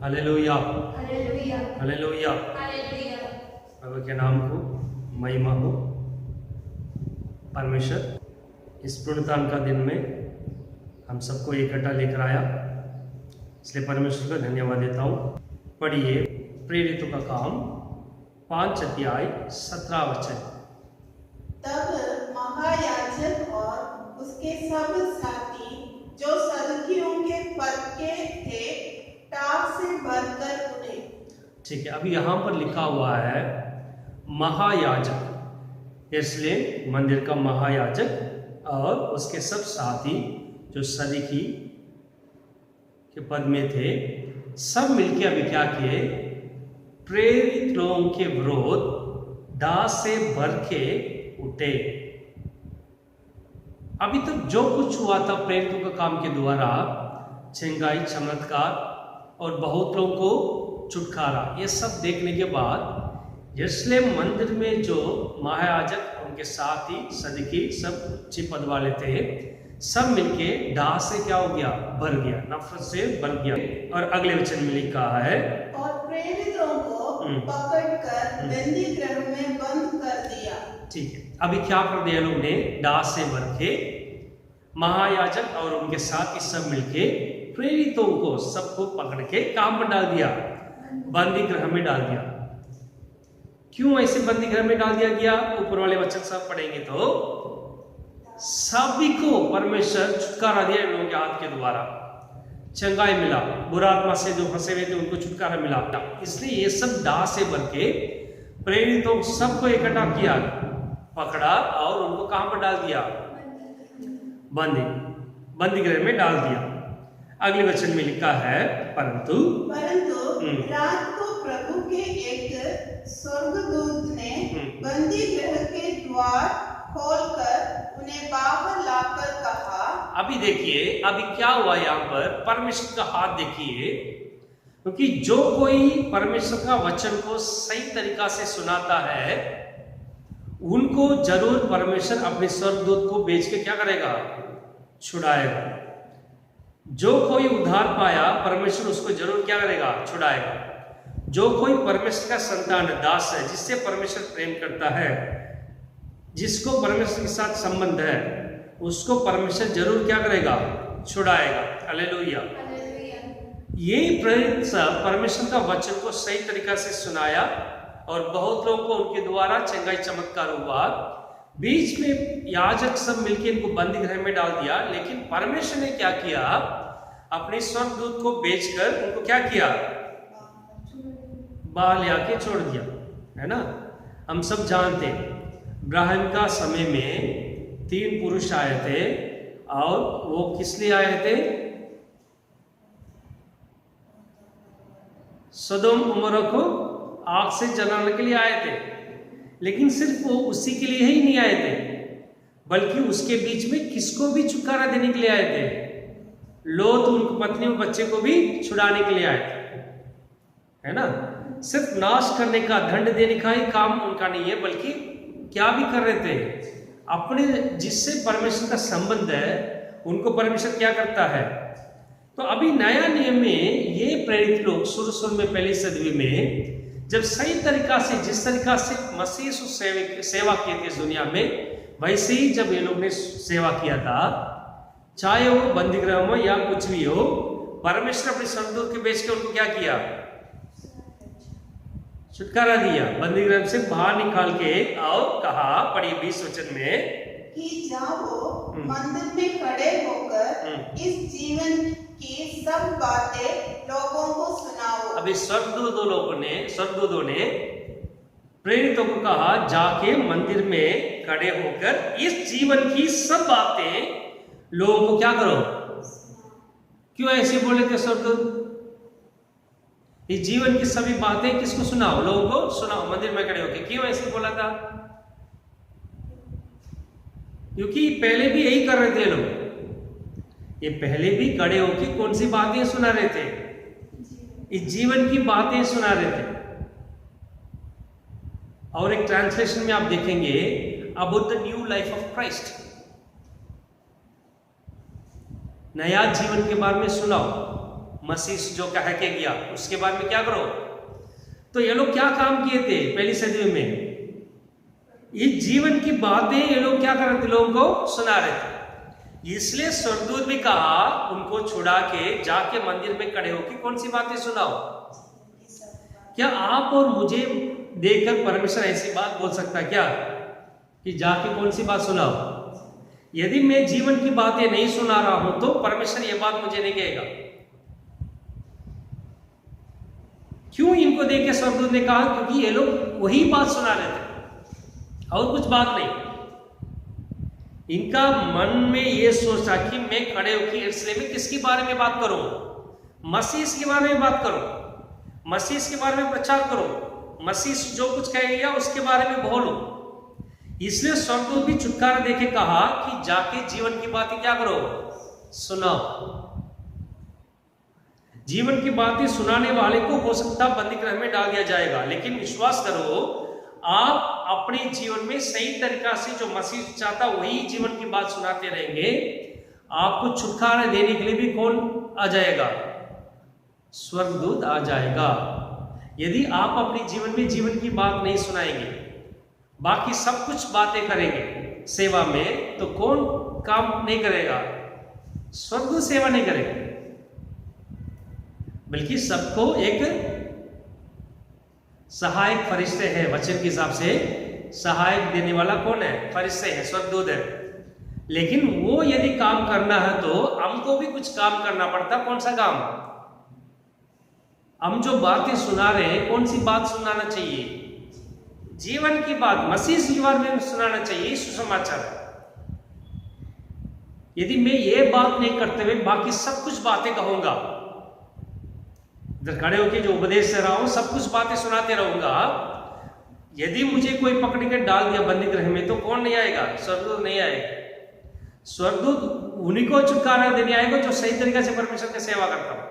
Hallelujah, hallelujah, hallelujah. Hallelujah. प्रभु के नाम को महिमा हो। परमेश्वर इस पुण्यतान का दिन में हम सबको इकट्ठा लेकर आया, इसलिए परमेश्वर का धन्यवाद देता हूँ। पढ़िए प्रेरितों का काम 5 अध्याय 17 वचन। तब महायाजक और उसके सब साथी जो सदुकियों के पद के थे टाप से भरकर उठे। ठीक है, अभी यहाँ पर लिखा हुआ है महायाजक, इसलिए मंदिर का महायाजक और उसके सब साथी जो सदुकी के पद में थे, सब मिलके अभी क्या किए, प्रेरित लोगों के विरोध डाह से भर के उठे। अभी तक जो कुछ हुआ था प्रेरितों का काम के द्वारा, चंगाई, चमत्कार और बहुत लोगों को छुटकारा, ये सब देखने के बाद यरूशलेम मंदिर में जो महायाजक उनके साथ ही सदुकी सब उच्च पद वाले थे, सब मिलके डाह से क्या हो गया, भर गया, नफरत से भर गया। और अगले वचन में लिखा है और प्रेरितों को पकड़कर बंदी गृह में बंद कर दिया। ठीक है, अभी क्या कर दिया लोग ने, डाह से भर के महायाजक और उनके साथ ही सब मिलके प्रेरितों को सबको पकड़ के काम पर डाल दिया, बंदी गृह में डाल दिया। क्यों ऐसे बंदी गृह में डाल दिया गया, ऊपर वाले वचन सब पढ़ेंगे तो सभी को परमेश्वर छुटकारा दिया इन लोगों के हाथ के द्वारा, चंगाई मिला, बुरा आत्मा से जो फंसे हुए थे उनको छुटकारा मिला। इसलिए ये सब डाह से भर के प्रेरितों सबको इकट्ठा किया, पकड़ा और उनको कहां पर डाल दिया, बंदी गृह में डाल दिया। अगले वचन में लिखा है परंतु रात को प्रभु के एक स्वर्गदूत ने बंदी गृह के द्वार खोलकर उन्हें बाहर लाकर कहा। अभी देखिए, अभी क्या हुआ यहाँ पर, परमेश्वर का हाथ देखिए, क्योंकि जो कोई परमेश्वर का वचन को सही तरीका से सुनाता है उनको जरूर परमेश्वर अपने स्वर्गदूत को भेज के क्या करेगा, छुड़ाएगा। जो कोई उद्धार पाया परमेश्वर उसको जरूर क्या करेगा, छुड़ाएगा। जो कोई परमेश्वर का संतान दास है, जिससे परमेश्वर प्रेम करता है, जिसको परमेश्वर के साथ संबंध है, उसको परमेश्वर जरूर क्या करेगा, छुड़ाएगा। हालेलुया। ये प्रेरित सब परमेश्वर का वचन को सही तरीका से सुनाया और बहुत लोगों को उनके द्वारा चंगाई चमत्कार हुआ। बीच में याजक सब मिलकर इनको बंदी गृह में डाल दिया, लेकिन परमेश्वर ने क्या किया, अपने स्वर्गदूत को भेजकर उनको क्या किया, बाहर ले आके छोड़ दिया, है ना। हम सब जानते हैं इब्राहिम का समय में 3 पुरुष आए थे और वो किस लिए आए थे, सदोम उमरा को आग से जलाने के लिए आए थे। लेकिन सिर्फ वो उसी के लिए ही नहीं आए थे, बल्कि उसके बीच में किसको भी छुटकारा देने के लिए आए थे, लोत उनकी पत्नी और बच्चे को भी छुड़ाने के लिए आए थे, है ना। सिर्फ नाश करने का, दंड देने का ही काम उनका नहीं है, बल्कि क्या भी कर रहे थे, अपने जिससे परमेश्वर का संबंध है उनको परमेश्वर क्या करता है। तो अभी नया नियम में ये प्रेरित लोग शुरू में पहली सदी में जब सही तरीका से, जिस तरीका से मसीह सेवा की थी इस दुनिया में, वैसे ही जब ये लोग ने सेवा किया था, चाहे वो बंदी गृह हो या कुछ भी हो, परमेश्वर अपने स्वर्गदूत के भेज के उनको क्या किया, छुटकारा दिया, बंदी गृह से बाहर निकाल के। और कहा, पढ़िए 20 वचन में, कि जाओ मंदिर में खड़े होकर इस जीवन की सब बातें लोगों को सुनाओ। अभी स्वर्गदूतों ने प्रेरितों को कहा, जाके मंदिर में खड़े होकर इस जीवन की सब बातें लोगों को क्या करो। क्यों ऐसे बोले थे स्वर्गदूत, इस जीवन की सभी बातें किसको सुनाओ, लोगों को सुनाओ, मंदिर में खड़े होकर। क्यों ऐसे बोला था, क्योंकि पहले भी यही कर रहे थे लोग। ये पहले भी खड़े होकर कौन सी बातें सुना रहे थे, इस जीवन की बातें सुना रहे थे। और एक ट्रांसलेशन में आप देखेंगे, about the new life of Christ, नया जीवन के बारे में सुनाओ, मसीह जो कह के गया उसके बारे में क्या करो। तो ये लोग क्या काम किए थे पहली सदी में, ये जीवन की बातें ये लोग क्या कर रहे थे, लोगों को सुना रहे थे। इसलिए स्वर्गदूत भी कहा उनको छुड़ा के जाके मंदिर में खड़े होकर कौन सी बातें सुनाओ। क्या आप और मुझे देखकर परमेश्वर ऐसी बात बोल सकता क्या कि जाके कौन सी बात सुनाओ? यदि मैं जीवन की बातें नहीं सुना रहा हूं तो परमेश्वर ये बात मुझे नहीं कहेगा। क्यों इनको देख के स्वर्गदूत ने कहा? क्योंकि ये लोग वही बात सुना रहे थे और कुछ बात नहीं। इनका मन में ये सोचा कि मैं खड़े होकर यरूशलेम में किसके बारे में बात करूं? मसीह के बारे में बात करूं, मसीह के बारे में प्रचार करो, मसीह जो कुछ कहेगा उसके बारे में बोलो। इसलिए स्वर्गदूत भी छुटकारा देके कहा कि जाके जीवन की बातें क्या करो, सुनाओ। जीवन की बातें सुनाने वाले को हो सकता बंदी गृह में डाल दिया जाएगा, लेकिन विश्वास करो आप अपने जीवन में सही तरीका से जो मसीह चाहता वही जीवन की बात सुनाते रहेंगे, आपको छुटकारा देने के लिए भी कौन आ जाएगा? स्वर्गदूत आ जाएगा। यदि आप अपने जीवन में जीवन की बात नहीं सुनाएंगे, बाकी सब कुछ बातें करेंगे सेवा में, तो कौन काम नहीं करेगा? स्वर्गदूत सेवा नहीं करेगा, बल्कि सबको एक सहायक फरिश्ते हैं। वचन के हिसाब से सहायक देने वाला कौन है? फरिश्ते हैं, स्वर्गदूत है। लेकिन वो यदि काम करना है तो हमको भी कुछ काम करना पड़ता। कौन सा काम? हम जो बातें सुना रहे हैं कौन सी बात सुनाना चाहिए? जीवन की बात, मसीह के बारे में सुनाना चाहिए, सुसमाचार। यदि मैं ये बात नहीं करते हुए बाकी सब कुछ बातें कहूंगा, इधर खड़े होकर जो उपदेश दे रहा हूं सब कुछ बातें सुनाते रहूंगा, यदि मुझे कोई पकड़ के डाल दिया बंदी गृह में तो कौन नहीं आएगा? स्वर्गदूत नहीं आएगा। स्वर्गदूत उन्हीं को छुटकारा देने आएगा जो सही तरीके से परमेश्वर की सेवा करता हूं।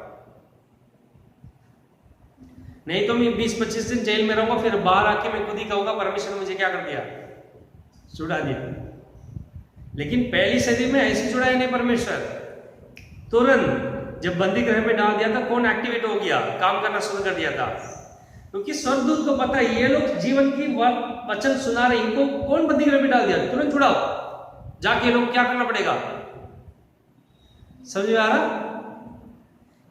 नहीं तो मैं 20-25 दिन जेल में रहूंगा, फिर बाहर आके मैं खुद ही कहूंगा परमेश्वर ने मुझे क्या कर दिया? छुड़ा दिया। लेकिन पहली सदी में ऐसे छुड़ाया नहीं परमेश्वर। तुरंत जब बंदी गृह में डाल दिया था, कौन एक्टिवेट हो गया, काम करना शुरू कर दिया था? क्योंकि स्वर्गदूत को पता है ये लोग जीवन की वचन सुना रहे, इनको कौन बंदी गृह में डाल दिया, तुरंत छुड़ाओ। जाके लोग क्या करना पड़ेगा? समझ में आ रहा?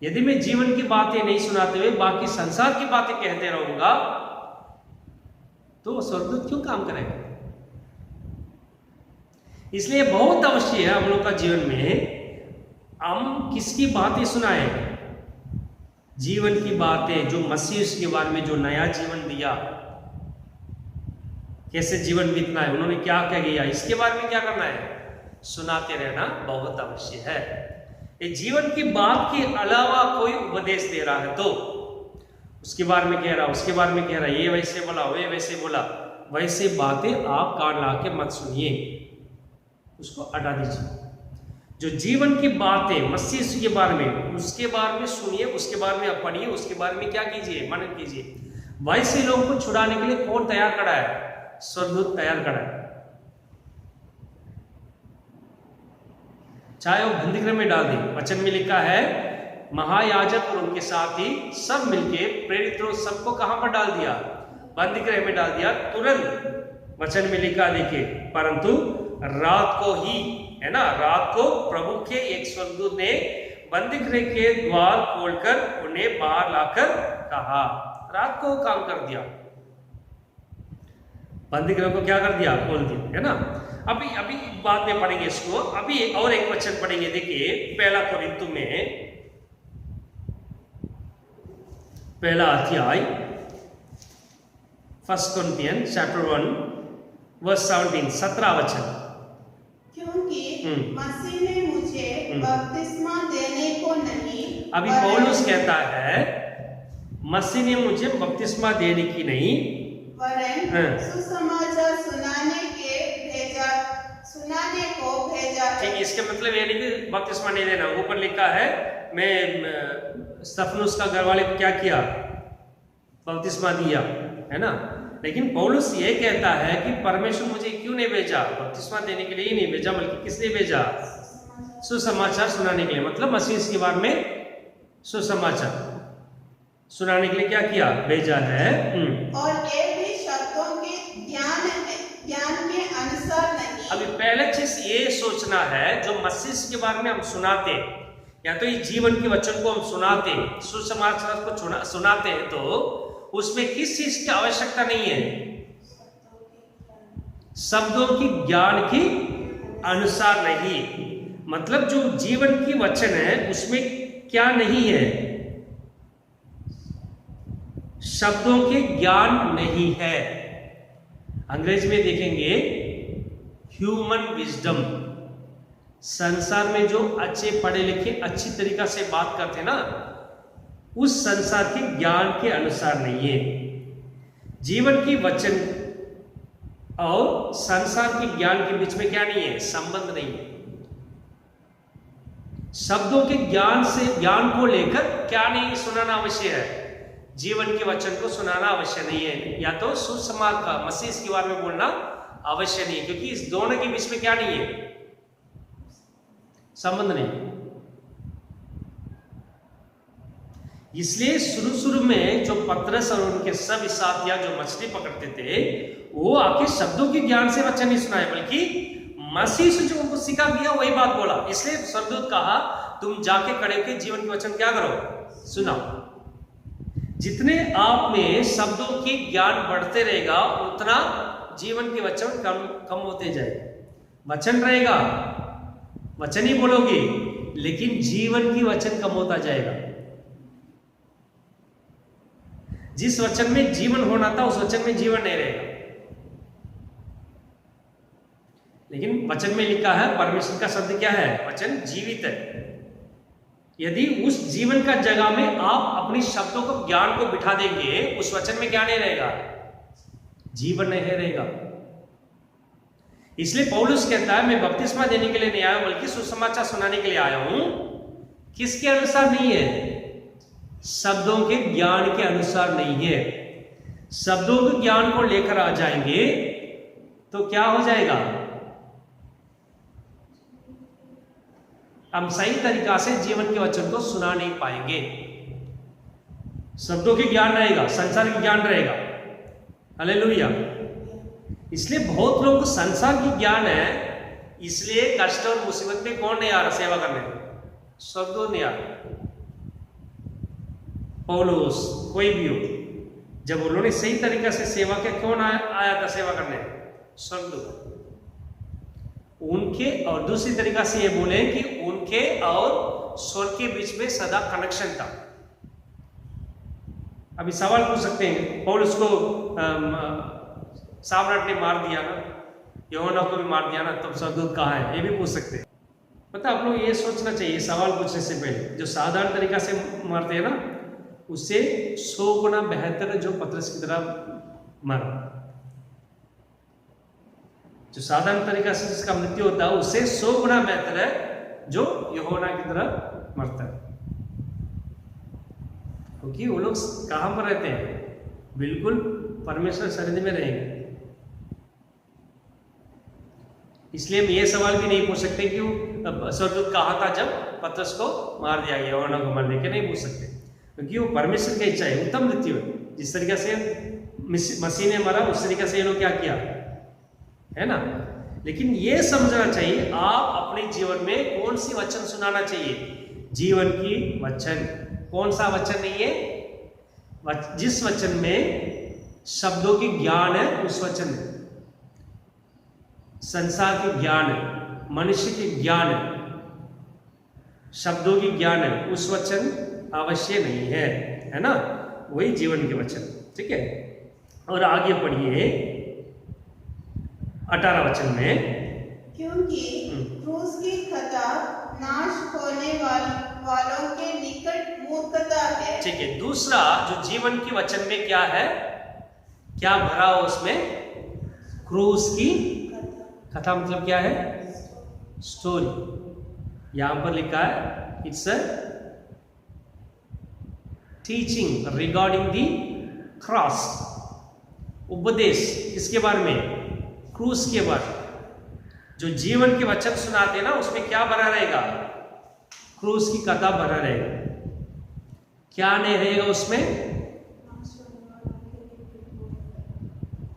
यदि मैं जीवन की बातें नहीं सुनाते हुए बाकी संसार की बातें कहते रहूंगा तो स्वर्गदूत क्यों काम करेगा? इसलिए बहुत अवश्य है हम लोग का जीवन में हम किसकी बातें सुनाएं? जीवन की बातें, जो मसीह के बारे में जो नया जीवन दिया, कैसे जीवन बीतना है, उन्होंने क्या कह गया, इसके बारे में क्या करना है? सुनाते रहना बहुत आवश्यक है। ये जीवन की बात के अलावा कोई उपदेश दे रहा है तो उसके बारे में कह रहा, उसके बारे में कह रहा, ये वैसे बोला, वे वैसे बोला, वैसे बातें आप कान ला के मत सुनिए, उसको हटा दीजिए। जो जीवन की बातें मसीह के बारे में, उसके बारे में सुनिए, उसके बारे में आप पढ़िए, उसके बारे में क्या कीजिए? मनन कीजिए। वैसे लोगों को छुड़ाने के लिए कौन तैयार खड़ा है? स्वर्गदूत तैयार खड़ा है। चाहे वो बंदी गृह में डाल दी, वचन में लिखा है महायाजक और उनके साथ ही सब मिलके प्रेरितों सबको कहां पर डाल दिया? बंदी गृह में डाल दिया। तुरंत वचन में लिखा देखिए, परंतु रात को ही, है ना, रात को प्रभु के एक स्वर्गदूत ने बंदी गृह के द्वार खोलकर उन्हें बाहर लाकर कहा। रात को काम कर दिया, बंदी गृह को क्या कर दिया? खोल दिया, है ना। अभी बाद में पढ़ेंगे इसको। अभी और एक वचन पढ़ेंगे, देखिए पहला कोरिन्थियों में पहला अध्याय 1 Corinthians chapter 1 verse 17, 17 वचन। क्योंकि मसीह ने मुझे बपतिस्मा देने को नहीं, अभी पौलुस कहता है मसीह ने मुझे बपतिस्मा देने की नहीं, वरन सुसमाचार सुनाने को भेजा है। ठीक, इसके मतलब ये नहीं कि बपतिस्मा नहीं देना। ऊपर लिखा है मैं स्तिफनुस का घर वाले को क्या किया? बपतिस्मा दिया, है ना। लेकिन पौलुस ये कहता है कि परमेश्वर मुझे क्यों नहीं भेजा? बपतिस्मा देने के लिए ही नहीं भेजा, बल्कि किसने भेजा? सुसमाचार सुनाने के लिए, मतलब मसीह के बारे में सुसमाचार सुनाने के लिए क्या किया, भेजा है। और ये भी शब्दों के ज्ञान के अनुसार नहीं। अभी पहले चीज ये सोचना है, जो मसीह के बारे में हम सुनाते या तो ये जीवन के वचन को हम सुनाते, सुसमाचार को सुनाते हैं, तो उसमें किस चीज की आवश्यकता नहीं है, शब्दों की ज्ञान के अनुसार नहीं। मतलब जो जीवन की वचन है उसमें क्या नहीं है, शब्दों के ज्ञान नहीं है। अंग्रेजी में देखेंगे ह्यूमन विजडम। संसार में जो अच्छे पढ़े लिखे अच्छी तरीका से बात करते हैं ना, उस संसार के ज्ञान के अनुसार नहीं है। जीवन की वचन और संसार के ज्ञान के बीच में क्या नहीं है, संबंध नहीं है। शब्दों के ज्ञान को लेकर क्या नहीं सुनाना आवश्यक है, जीवन के वचन को सुनाना अवश्य नहीं है, या तो सुसमाचार का मसीह के बारे में बोलना अवश्य नहीं है, क्योंकि इस दोनों के बीच में क्या नहीं है, संबंध नहीं। इसलिए शुरू में जो पतरस और उनके सब साथिया जो मछली पकड़ते थे, वो आके शब्दों के ज्ञान से वचन नहीं सुनाए, बल्कि मसीह से जो उनको सिखा दिया वही बात बोला। इसलिए स्वर्गदूत कहा तुम जाके खड़े होकर जीवन के वचन क्या करो, सुनाओ। जितने आप में शब्दों की ज्ञान बढ़ते रहेगा, उतना जीवन के वचन कम होते जाएगा। वचन रहेगा, वचन ही बोलोगे, लेकिन जीवन की वचन कम होता जाएगा। जिस वचन में जीवन होना था उस वचन में जीवन नहीं रहेगा। लेकिन वचन में लिखा है, परमेश्वर का शब्द क्या है, वचन जीवित है। यदि उस जीवन का जगह में आप अपनी शब्दों को ज्ञान को बिठा देंगे, उस वचन में क्या नहीं रहेगा, जीवन नहीं रहेगा। इसलिए पौलुस कहता है मैं बपतिस्मा देने के लिए नहीं आया, बल्कि सुसमाचार सुनाने के लिए आया हूं। किसके अनुसार नहीं है, शब्दों के ज्ञान के अनुसार नहीं है। शब्दों के ज्ञान को लेकर आ जाएंगे तो क्या हो जाएगा, हम सही तरीका से जीवन के वचन को सुना नहीं पाएंगे। शब्दों के ज्ञान रहेगा, संसार के ज्ञान रहेगा। हालेलुया। इसलिए बहुत लोगों को संसार की ज्ञान है, इसलिए कष्ट और मुसीबत में कौन नहीं आ रहा सेवा करने, स्वर्गदूत नहीं आ रहा। पौलुस कोई भी हो, जब उन्होंने सही तरीका से सेवा किया, कौन आया था सेवा करने, स्वर्गदूत। उनके और दूसरी तरीका से ये बोले कि उनके और स्वर्ग के बीच में सदा कनेक्शन था। अभी सवाल पूछ सकते हैं, पौलुस को साम्राट ने मार दिया ना, यूहन्ना को भी मार दिया ना, तब स्वर्गदूत कहाँ है, ये भी पूछ सकते हैं। पता आप लोग ये सोचना चाहिए सवाल पूछने से पहले, जो साधारण तरीका से मारते हैं ना, उससे 100 गुना बेहतर जो पतरस की तरह मारा। जो साधारण तरीका से जिसका मृत्यु होता है, उससे 100 गुना बेहतर है जो यूहन्ना की तरह मरता है। क्योंकि वो लोग कहां पर रहते हैं, बिल्कुल परमेश्वर शरीर में रहेंगे। इसलिए हम ये सवाल भी नहीं पूछ सकते कि स्वर्गदूत कहाँ था जब पतरस को मार दिया गया, यूहन्ना को मारने के नहीं पूछ सकते, क्योंकि वो परमेश्वर की इच्छा है, उत्तम मृत्यु है। जिस तरीके से मसीह ने मरा, उस तरीके से ये लोग क्या किया है ना। लेकिन ये समझना चाहिए आप अपने जीवन में कौन सी वचन सुनाना चाहिए, जीवन की वचन। कौन सा वचन नहीं है, जिस वचन में शब्दों की ज्ञान है, उस वचन में संसार के ज्ञान है, मनुष्य के ज्ञान है, शब्दों की ज्ञान है, उस वचन अवश्य नहीं है ना, वही जीवन के वचन। ठीक है, और आगे पढ़िए 18 वचन में, क्योंकि क्रूस की कथा नाश होने वालों के निकट मूर्खता है। ठीक है, दूसरा जो जीवन की वचन में क्या है, क्या भरा हो उसमें, क्रूस की कथा। मतलब क्या है, स्टोरी। यहां पर लिखा है it's a teaching regarding the cross. उपदेश किसके बारे में, क्रूस के बारे। जो जीवन के वचन सुनाते हैं ना, उसमें क्या भरा रहेगा, क्रूस की कथा भरा रहेगा। क्या नहीं रहेगा उसमें?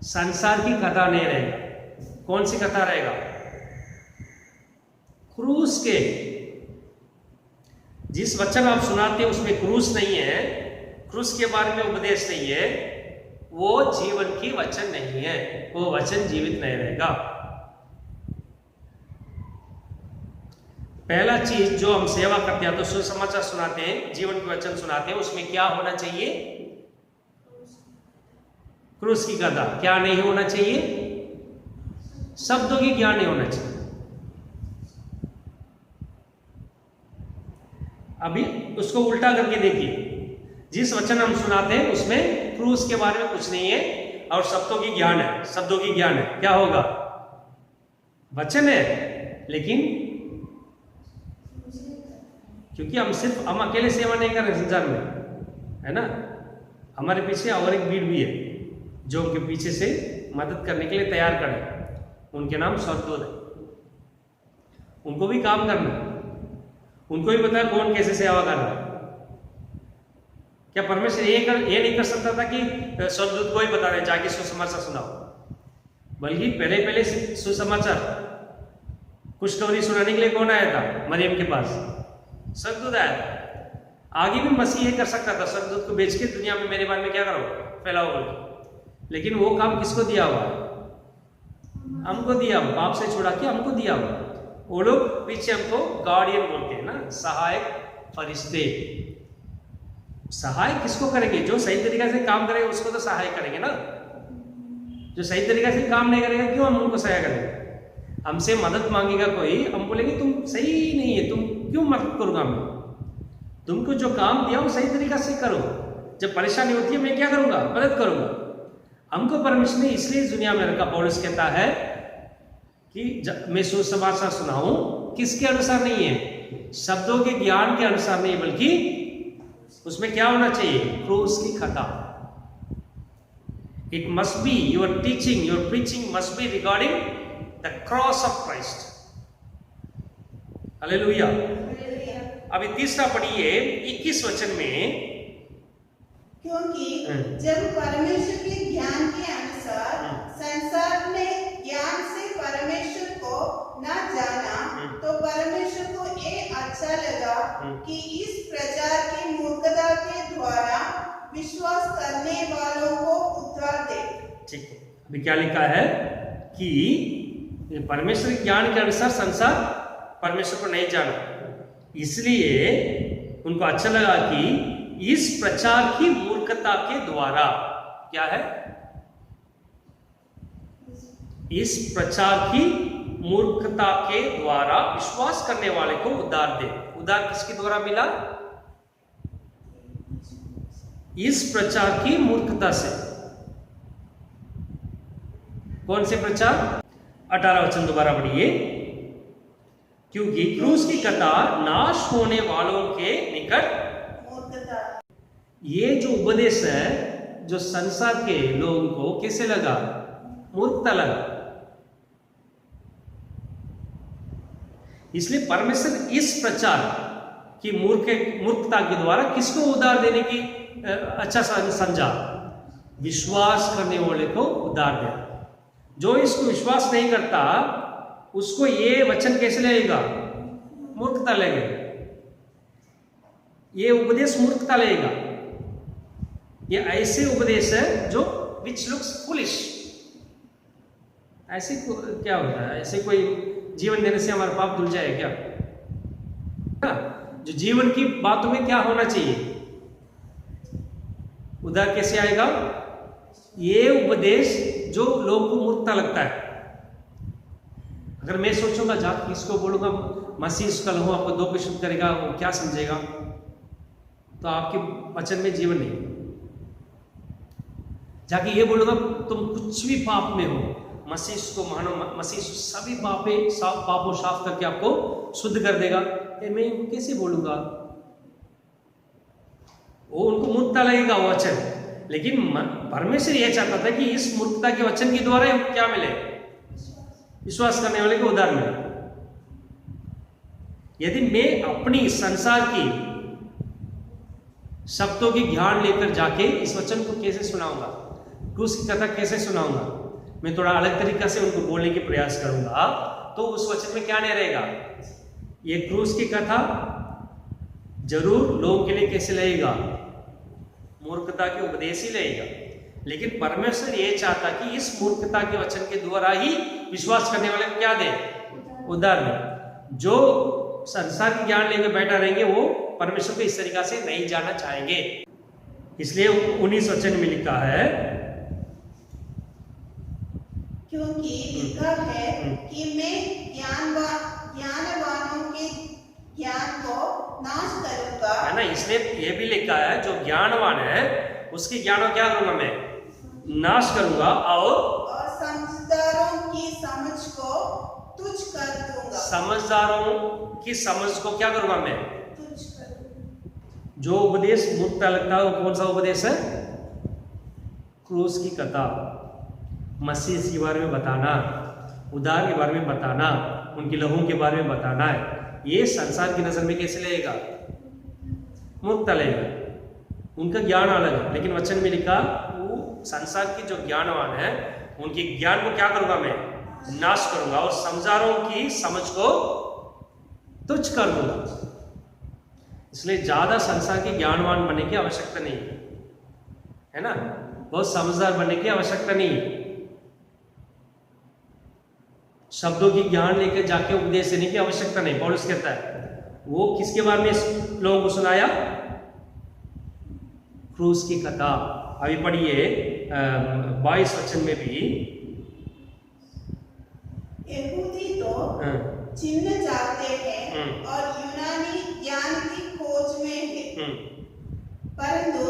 संसार की कथा नहीं रहेगा। कौन सी कथा रहेगा? क्रूस के। जिस वचन आप सुनाते हैं उसमें क्रूस नहीं है, क्रूस के बारे में उपदेश नहीं है, वो जीवन की वचन नहीं है, वो वचन जीवित नहीं रहेगा। पहला चीज जो हम सेवा करते हैं तो सुसमाचार सुनाते हैं, जीवन के वचन सुनाते हैं, उसमें क्या होना चाहिए? क्रूस की कथा। क्या नहीं होना चाहिए? शब्दों की ज्ञान नहीं होना चाहिए। अभी उसको उल्टा करके देखिए, जिस वचन हम सुनाते हैं उसमें क्रूस के बारे में कुछ नहीं है और शब्दों की ज्ञान है, शब्दों की ज्ञान है, क्या होगा? वचन है, लेकिन क्योंकि हम अकेले सेवा नहीं कर रहे संसार में, है ना, हमारे पीछे और एक भीड़ भी है जो उनके पीछे से मदद करने के लिए तैयार खड़े, उनके नाम स्वर्गदूत है। उनको भी काम करना, उनको भी पता है कौन कैसे सेवा कर रहा है। क्या परमेश्वर ये नहीं कर सकता था कि स्वर्गदूत को ही बता रहे जाके सुसमाचार सुनाओ, बल्कि पहले सुसमाचार खुशखबरी सुनाने के लिए कौन आया था? मरियम के पास स्वर्गदूत आया था। आगे भी मसीह ये कर सकता था, स्वर्गदूत को बेच के दुनिया में मेरे बारे में क्या करो, फैलाओ बोल, लेकिन वो काम किसको दिया हुआ? हमको दिया हुआ, पाप से छुड़ा के हमको दिया हुआ। वो लोग पीछे हमको गार्डियन बोलते हैं ना, सहायक फरिश्ते। सहाय किसको करेंगे? जो सही तरीका से काम करेगा उसको तो सहाय करेंगे ना। जो सही तरीका से काम नहीं करेगा क्यों हम उनको सहाय करेंगे? हमसे मदद मांगेगा कोई, हम बोलेंगे तुम सही नहीं है, तुम क्यों मदद करूंगा मैं? तुमको जो काम दिया वो सही तरीका से करो। जब परेशानी होती है मैं क्या करूंगा? मदद करूंगा। हमको परमेश्वर ने इसलिए इस दुनिया में रखा। पौलुस कहता है कि मैं सुसमाचार सुनाऊं, किसके अनुसार नहीं है? शब्दों के ज्ञान के अनुसार नहीं, बल्कि उसमें क्या होना चाहिए? क्रूस की कथा। It must be your teaching, your preaching must be regarding the cross of Christ. Hallelujah. अभी तीसरा पढ़िए 21 वचन में, क्योंकि जब परमेश्वर के ज्ञान के अनुसार संसार ने ज्ञान से परमेश्वर को न जाना, तो परमेश्वर को ये अच्छा लगा कि इस प्रचार की मूर्खता के द्वारा विश्वास करने वालों को उद्धार दे। ठीक है, अभी क्या लिखा है कि परमेश्वर के ज्ञान के अनुसार संसार परमेश्वर को नहीं जाना, इसलिए उनको अच्छा लगा कि इस प्रचार की मूर्खता के द्वारा, क्या है? इस प्रचार की मूर्खता के द्वारा विश्वास करने वाले को उद्धार दे। उद्धार किसके द्वारा मिला? इस प्रचार की मूर्खता से। कौन से प्रचार? 18 वचन दोबारा पढ़िए। क्योंकि क्रूस की कथा नाश होने वालों के निकट मूर्खता। ये जो उपदेश है जो संसार के लोगों को कैसे लगा? मूर्खता लगा। इसलिए परमेश्वर इस प्रचार की मूर्खता के द्वारा किसको उद्धार देने की अच्छा समझा? विश्वास करने वाले को उद्धार दे। जो इसको विश्वास नहीं करता उसको ये वचन कैसे लगेगा? मूर्खता लगेगा। ये उपदेश मूर्खता लगेगा। ये ऐसे उपदेश है जो विच लुक्स फुलिश। ऐसे क्या होता है? ऐसे कोई जीवन देने से हमारा पाप धुल जाए क्या? जो जीवन की बातों में क्या होना चाहिए? उद्धार कैसे आएगा? ये उपदेश जो लोगों को मूर्खता लगता है। अगर मैं सोचूंगा जाके इसको बोलूंगा मसीह इसका लहू आपको दो पे शुद्ध करेगा, वो क्या समझेगा? तो आपके वचन में जीवन नहीं। जाके ये बोलूंगा तुम कुछ भी पाप में हो, मसीह को मानो, मसीह सभी पापों साफ करके आपको शुद्ध कर देगा। मैं इनको कैसे बोलूंगा? वो उनको मूर्खता लगेगा वो वचन। लेकिन परमेश्वर यह चाहता था कि इस मूर्खता के वचन के द्वारा क्या मिले? विश्वास करने वाले को उद्धार मिले। यदि मैं अपनी संसार की शब्दों की ज्ञान लेकर जाके इस वचन को कैसे सुनाऊंगा, क्रूस की कथा कैसे सुनाऊंगा, मैं थोड़ा अलग तरीका से उनको बोलने की प्रयास करूंगा, तो उस वचन में क्या नहीं रहेगा। ये क्रूस की कथा जरूर लोगों के लिए कैसे लगेगा, मूर्खता के उपदेश ही लगेगा, लेकिन परमेश्वर ये चाहता कि इस मूर्खता के वचन के द्वारा ही विश्वास करने वाले को क्या दे, उद्धार दे। जो संसार की ज्ञान लेकर बैठा रहेंगे वो परमेश्वर को इस तरीका से नहीं जाना चाहेंगे। इसलिए 19 वचन में लिखा है, क्योंकि लिखा है कि मैं ज्ञानवानों के ज्ञान को नाश करूंगा, है ना। इसलिए ये भी लिखा है जो ज्ञानवान है उसके ज्ञान को क्या करूंगा, मैं नाश करूंगा, और समझदारों की समझ को तुच्छ कर दूंगा। समझदारों की समझ को क्या करूंगा, मैं तुच्छ कर दूंगा। जो उपदेश मूर्खता लगता है वो कौन सा उपदेश है, क्रूस की कथा, मसीह के बारे में बताना, उद्धार के बारे में बताना, उनके लहू के बारे में बताना है। ये संसार की नजर में कैसे लगेगा, मूर्खता लगेगा, उनका ज्ञान अलग है। लेकिन वचन में लिखा वो संसार की जो ज्ञानवान है उनके ज्ञान को क्या करूंगा, मैं नाश करूंगा, और समझदारों की समझ को तुच्छ कर दूंगा। इसलिए ज्यादा संसार के ज्ञानवान बनने की आवश्यकता नहीं है ना, बहुत समझदार बनने की आवश्यकता नहीं। शब्दों की ज्ञान लेकर जाके उपदेश देने की आवश्यकता नहीं। पौलुस कहता है वो किसके बारे में लोगों को सुनाया, क्रूस की कथा। अभी पढ़िए 22 वचन में भी, यहूदी तो चिन्ह चाहते हैं और यूनानी ज्ञान की खोज में है, परंतु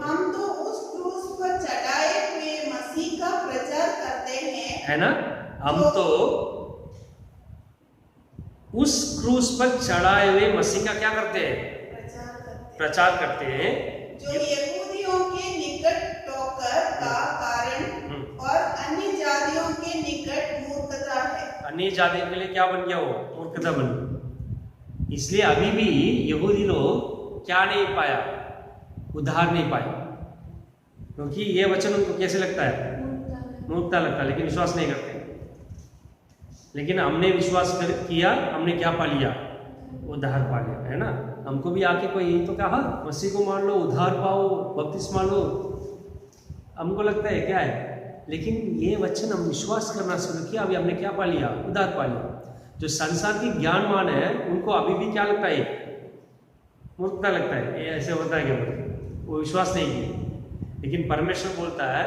हम तो उस क्रूस पर चढ़ाए हुए मसीह का प्रचार करते हैं, है ना। हम तो उस क्रूस पर चढ़ाए हुए मसीह का क्या करते हैं, प्रचार करते हैं, जो यहूदियों के निकट ठोकर का कारण और अन्य जातियों के निकट मूर्खता है। अन्य जातियों के लिए क्या बन गया, वो मूर्खता बन गया। इसलिए अभी भी यहूदी लोग क्या नहीं पाया, उद्धार नहीं पाया, क्योंकि ये वचन उनको कैसे लगता है, मूर्खता लगता है, लेकिन विश्वास नहीं करते। लेकिन हमने विश्वास किया, हमने क्या पा लिया, उद्धार पा लिया, है ना। हमको भी आके कोई यही तो कहा, मसीह को मान लो, उद्धार पाओ, बपतिस्मा लो। हमको लगता है क्या है, लेकिन ये वचन हम विश्वास करना शुरू किया, अभी हमने क्या पा लिया, उद्धार पा लिया। जो संसार की ज्ञानवान है उनको अभी भी क्या लगता है, मूर्खता लगता है, ये ऐसे होता है क्या, वो विश्वास नहीं किया। लेकिन परमेश्वर बोलता है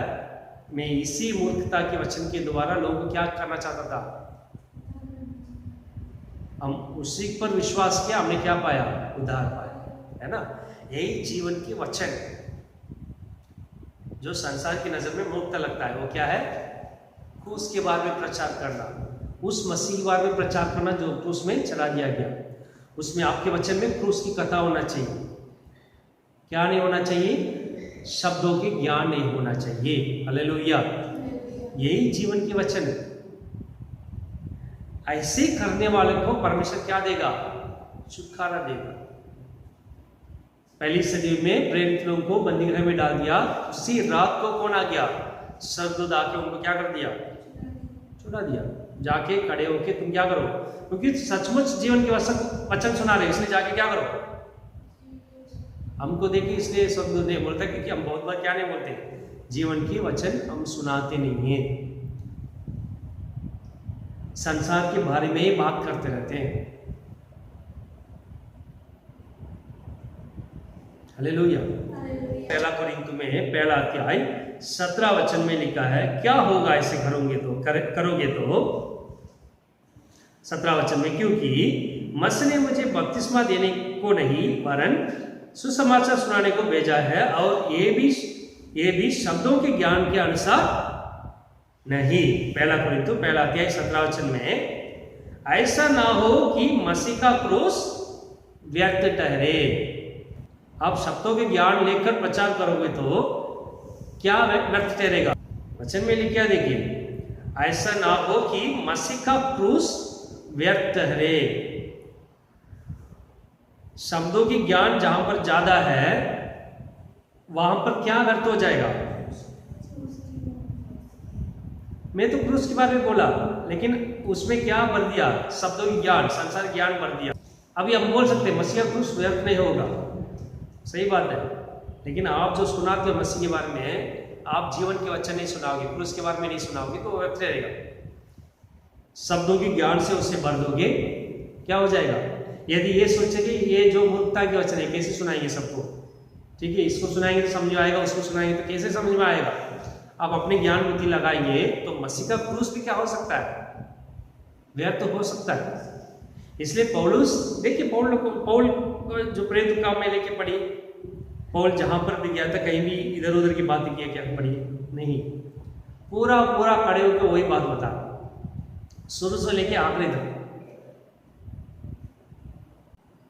मैं इसी मूर्खता के वचन के द्वारा लोगों को क्या करना चाहता था, हम उसी पर विश्वास किया, हमने क्या पाया, उद्धार पाया, है ना। यही जीवन के वचन जो संसार की नजर में मूर्खता लगता है वो क्या है, क्रूस के बारे में प्रचार करना, उस मसीह के बारे में प्रचार करना जो क्रूस में चला दिया गया। उसमें आपके वचन में क्रूस की कथा होना चाहिए, क्या नहीं होना चाहिए, शब्दों के ज्ञान नहीं होना चाहिए। हालेलुया, यही जीवन के वचन है। ऐसे करने वाले को परमेश्वर क्या देगा, छुटकारा देगा। पहली सदी में प्रेरित लोगों को बंदी गृह में डाल दिया, उसी रात को कौन आ गया, स्वर्गदूत आके उनको क्या कर दिया, छुड़ा दिया। जाके खड़े होके तुम क्या करो, क्योंकि सचमुच जीवन के वचन सुना रहे, इसलिए जाके क्या करो, हमको देखिए। इसलिए स्वर्गदूत नहीं बोलता, क्योंकि हम बहुत बार क्या नहीं बोलते, जीवन के वचन हम सुनाते नहीं है, संसार के बारे में ही बात करते रहते हैं। हालेलुया। पहला कोरिन्थ में पहला अध्याय 17 वचन में लिखा है, क्या होगा ऐसे करोगे तो 17 वचन में, क्योंकि मसीह ने मुझे बपतिस्मा देने को नहीं वरन सुसमाचार सुनाने को भेजा है, और ये भी शब्दों के ज्ञान के अनुसार नहीं। पहला कोरिन्थ पहला अध्याय 17 वचन में, ऐसा ना हो कि मसीह का क्रूस व्यर्थ ठहरे। आप शब्दों के ज्ञान लेकर प्रचार करोगे तो क्या व्यर्थ ठहरेगा, वचन में लिखा देखिए, ऐसा ना हो कि मसीह का क्रूस व्यर्थ ठहरे। शब्दों की ज्ञान जहां पर ज्यादा है वहां पर क्या व्यर्थ हो जाएगा? मैं तो क्रूस के बारे में बोला, लेकिन उसमें क्या भर दिया? शब्दों की ज्ञान, संसार ज्ञान भर दिया। अभी हम बोल सकते हैं मसीह का क्रूस व्यर्थ नहीं होगा, सही बात है, लेकिन आप जो सुनाते हो मसीह के बारे में, आप जीवन के वचन नहीं सुनाओगे, क्रूस के बारे में नहीं सुनाओगे, तो व्यर्थ रहेगा। शब्दों की ज्ञान से उसे भर दोगे, क्या हो जाएगा? यदि ये सोचेंगे ये जो मूर्खता के वचन है, कैसे सुनाएंगे सबको? ठीक है, इसको सुनाएंगे तो समझ में आएगा, उसको सुनाएंगे तो कैसे समझ में आएगा? आप अपनी ज्ञान बुद्धि लगाएंगे तो मसीह का क्रूस भी क्या हो सकता है? व्यर्थ तो हो सकता है। इसलिए पौलुस, देखिए पौल जो प्रेरित काम में लेके पढ़ी, पौल जहां पर भी गया था कहीं भी इधर उधर की बातें किया क्या पढ़ी नहीं, पूरा खड़े होकर वही बात बता, शुरू से लेके आखिरी तक।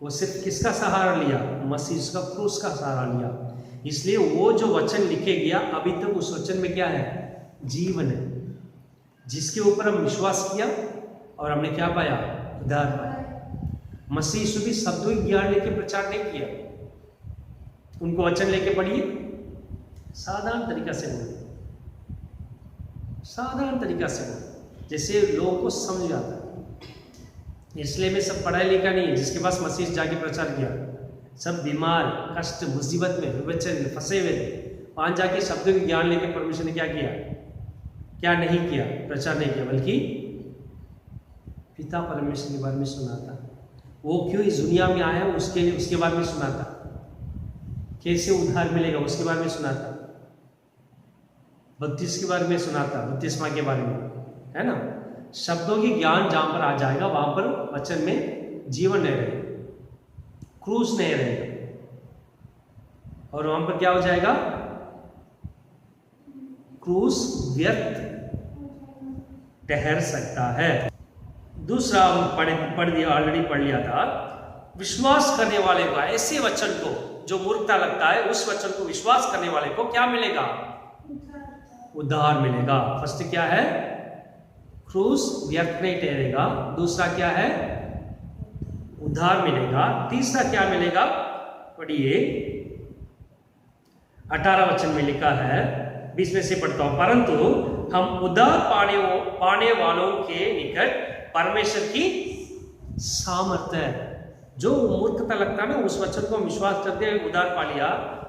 वो सिर्फ किसका सहारा लिया? मसीह का क्रूस का सहारा लिया। इसलिए वो जो वचन लिखे गया अभी तक उस वचन में क्या है? जीवन है, जिसके ऊपर हम विश्वास किया और हमने क्या पाया? उद्धार पाया। मसीह यीशु भी शब्दों की ज्ञान लेके प्रचार नहीं किया, उनको वचन लेके पढ़िए, साधारण तरीका से बोले, साधारण तरीका से बोले, जैसे लोगों को समझ आता है। इसलिए मैं सब पढ़ाई लिखा नहीं है, जिसके पास मसीह जाके प्रचार किया, सब बीमार, कष्ट, मुसीबत में, विवचन में फंसे हुए थे, वहां जाके शब्दों की ज्ञान लेके परमेश्वर ने क्या किया? क्या नहीं किया? प्रचार नहीं किया, बल्कि पिता परमेश्वर के बारे में सुनाता। वो क्यों इस दुनिया में आया उसके बारे में सुनाता, कैसे उद्धार मिलेगा उसके बारे में सुनाता, बत्तीस के बारे में सुनाता, बत्तीसवां के बारे में, है ना। शब्दों की ज्ञान जहां पर आ जाएगा वहां पर वचन में जीवन नहीं रहेगा, क्रूस नहीं रहेगा, और वहां पर क्या हो जाएगा? क्रूस व्यर्थ ठहर सकता है। दूसरा हम पढ़ दिया, ऑलरेडी पढ़ लिया था, विश्वास करने वाले को, ऐसे वचन को जो मूर्खता लगता है, उस वचन को विश्वास करने वाले को क्या मिलेगा? उद्धार मिलेगा। फर्स्ट क्या है? क्रूस व्यर्थ नहीं ठहरेगा। दूसरा क्या है? उद्धार मिलेगा। तीसरा क्या मिलेगा? पढ़िए, 18 वचन में लिखा है, 20 में से पढ़ता हूं, परंतु हम उद्धार पाने वालों के निकट परमेश्वर की सामर्थ्य है। जो मूर्खता लगता है ना, उस वचन को विश्वास करते हुए उद्धार पा लिया,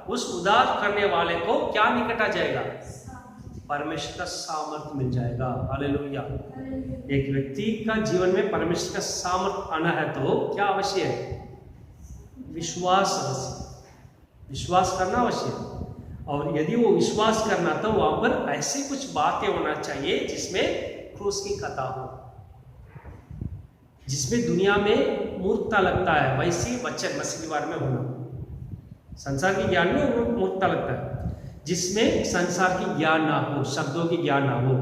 उस उद्धार करने वाले को क्या निकट आ जाएगा? परमेश्वर का सामर्थ्य मिल जाएगा। हालेलुया। एक व्यक्ति का जीवन में परमेश्वर का सामर्थ्य आना है तो क्या अवश्य है? विश्वास अवश्य, विश्वास करना अवश्य है। और यदि वो विश्वास करना तो वहां पर ऐसी कुछ बातें होना चाहिए जिसमें क्रूस की कथा हो, जिसमें दुनिया में मूर्खता लगता है वैसी वचन मसीह के बारे में होना। संसार की ज्ञान में मूर्खता लगता है, जिसमें संसार की ज्ञान ना हो, शब्दों की ज्ञान ना हो,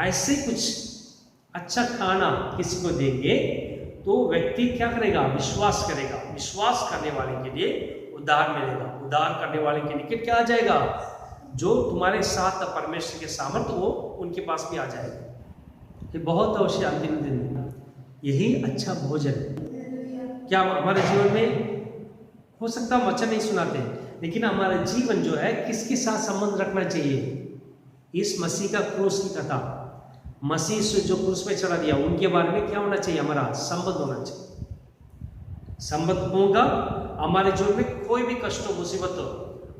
ऐसे कुछ अच्छा खाना किसी को देंगे तो व्यक्ति क्या करेगा? विश्वास करेगा। विश्वास करने वाले के लिए उद्धार मिलेगा। उद्धार करने वाले के निकट क्या आ जाएगा? जो तुम्हारे साथ परमेश्वर के सामर्थ्य वो उनके पास भी आ जाएगा। ये बहुत अवश्य अंतिम दिन में यही अच्छा भोजन है। क्या हमारे जीवन में हो सकता है वचन नहीं सुनाते, लेकिन हमारा जीवन जो है किसके साथ संबंध रखना चाहिए? इस मसीह का क्रूस की कथा, मसीह से जो क्रूस पे चढ़ा दिया, उनके बारे में क्या होना चाहिए? हमारा संबंध होना चाहिए। संबंध होगा, हमारे जीवन में कोई भी कष्ट हो, मुसीबत हो,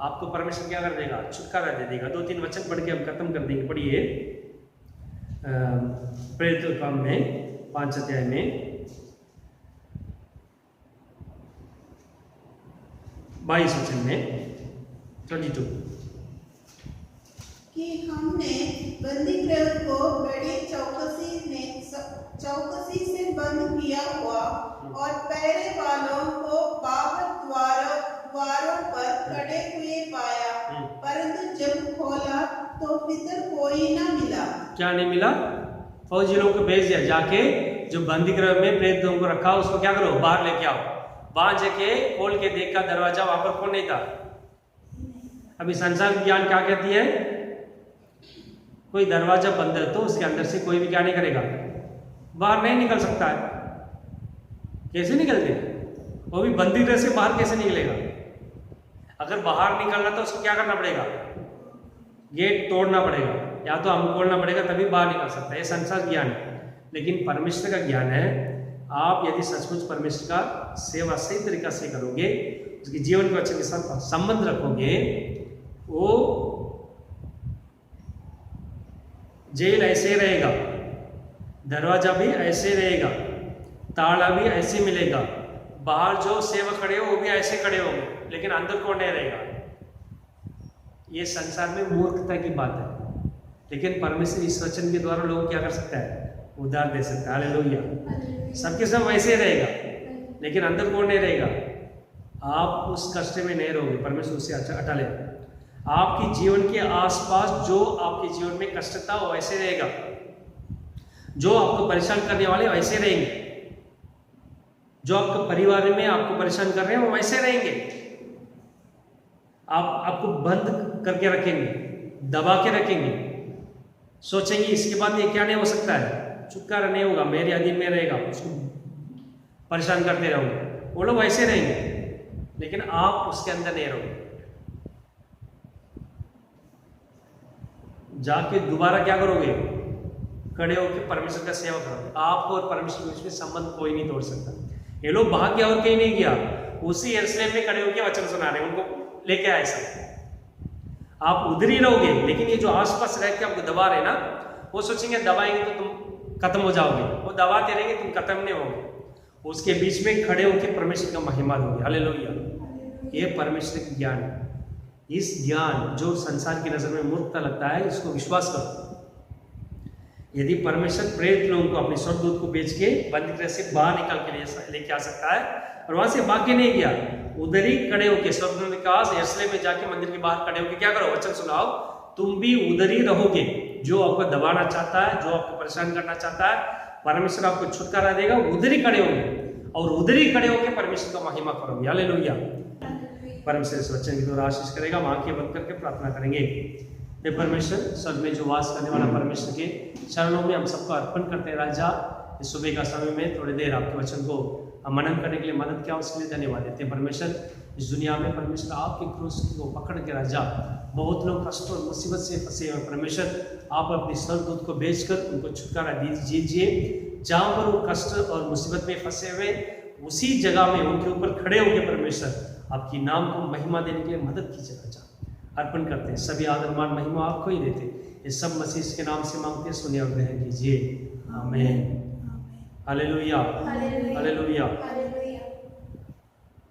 आपको परमेश्वर क्या कर देगा? छुटकारा दे देगा। 2-3 वचन पढ़ के हम खत्म कर देंगे। पढ़िए, प्रेरित काम में 5 अध्याय में 22 वचन में 22 कि हमने बंदी गृह को बड़ी चौकसी से बंद किया हुआ और पहरे वालों को बाहर द्वारों पर खड़े हुए पाया, परंतु जब खोला तो भीतर कोई ना मिला। क्या नहीं मिला? फौजी लोगों को भेज दिया, जाके जो बंदी गृह में प्रेरितों को रखा उसको क्या करो? बाहर लेके आओ। वहां जाके खोल के देखा दरवाजा, वहां पर कौन नहीं था। अभी संसार ज्ञान क्या कहती है? कोई दरवाजा बंद है तो उसके अंदर से कोई भी क्या नहीं करेगा? बाहर नहीं निकल सकता है। कैसे निकलते? वो भी बंदी गृह से बाहर कैसे निकलेगा? अगर बाहर निकलना तो उसको क्या करना पड़ेगा? गेट तोड़ना पड़ेगा, या तो हम खोलना पड़ेगा तभी बाहर निकल सकता है। ये संसार ज्ञान है। लेकिन परमेश्वर का ज्ञान है, आप यदि सचमुच परमेश्वर का सेवा सही तरीका से करोगे, उसके जीवन के वचन के साथ संबंध रखोगे, वो जेल ऐसे रहेगा, दरवाजा भी ऐसे रहेगा, ताला भी ऐसे मिलेगा, बाहर जो सेवक खड़े हो वो भी ऐसे खड़े होंगे, लेकिन अंदर कौन नहीं रहेगा। ये संसार में मूर्खता की बात है, लेकिन परमेश्वर इस वचन के द्वारा लोगों क्या कर सकता है? उद्धार दे सकता है। हालेलुया। सबके सब वैसे रहेगा, लेकिन अंदर कौन नहीं रहेगा? आप उस कष्ट में नहीं रहोगे, परमेश्वर उससे हटा लेगा। आपके जीवन के आसपास जो आपके जीवन में कष्ट था वो वैसे रहेगा, जो आपको परेशान करने वाले वैसे रहेंगे, जो आपके परिवार में आपको परेशान कर रहे हैं वो वैसे रहेंगे। आपको बंद करके रखेंगे, दबा के रखेंगे, सोचेंगे इसके बाद ये क्या नहीं हो सकता है, छुटकारा नहीं होगा, मेरे अधीन में रहेगा, उसको परेशान करते रहोगे। वो लोग वैसे रहेंगे, लेकिन आप उसके अंदर नहीं रहोगे। जाके दोबारा क्या करोगे? खड़े होकर परमेश्वर का सेवा करोगे। आपको और परमेश्वर के बीच में संबंध कोई नहीं तोड़ सकता। ये लोग भाग गया और कहीं नहीं गया, उसी यरूशलेम में खड़े होकर वचन सुना रहे, उनको लेके आए सब। आप उधर ही रहोगे, लेकिन ये जो आसपास रह के आपको दबा रहे ना, वो सोचेंगे दबाएंगे तो तुम खत्म हो जाओगे, वो दबाते रहेंगे, तुम खत्म नहीं होगे। उसके बीच में खड़े होकर परमेश्वर का महिमा दोगे। हालेलुया। ये परमेश्वर का ज्ञान है। इस ज्ञान जो संसार की नजर में मूर्खता लगता है, इसको विश्वास करो। यदि परमेश्वर प्रेरित लोगों को अपने स्वर्गदूत को भेज के बंदी गृह से बाहर निकाल के लेके आ सकता है, और वहां से भाग के नहीं गया, उधर ही खड़े होके स्वर्गदूत ने कहा यरूशलेम में जाके मंदिर के बाहर खड़े होके क्या करो? वचन सुनाओ। तुम भी उधर ही रहोगे। जो आपको दबाना चाहता है, जो आपको परेशान करना चाहता है, परमेश्वर आपको छुटकारा देगा। उधर ही खड़े होंगे और उधर ही खड़े होकर परमेश्वर का महिमा करोगे। हालेलुया। परमेश्वर इस वचन की द्वारा आशीष करेगा। हम आंखें बंद करके प्रार्थना करेंगे। हे परमेश्वर, स्वर्ग में जो वास करने वाला परमेश्वर के चरणों में हम सबको अर्पण करते हैं। राजा, इस सुबह का समय में थोड़ी देर आपके वचन को मनन करने के लिए मदद किया, उसके लिए धन्यवाद देते हैं। परमेश्वर, इस दुनिया में परमेश्वर आपके क्रूस को पकड़ के राजा बहुत लोग कष्ट और मुसीबत से फंसे हुए। परमेश्वर, आप अपने स्वर्गदूत को भेजकर उनको छुटकारा दीजिए। जहाँ पर वो कष्ट और मुसीबत में फंसे हुए, उसी जगह में उनके ऊपर खड़े होकर परमेश्वर आपकी नाम को महिमा देने के लिए मदद कीजिए। राजा, अर्पण करते हैं, सभी आदर मान महिमा आपको ही देते। ये सब मसीह के नाम से मांगते, सुनिए और ग्रहण कीजिए। आमीन। Hallelujah, hallelujah.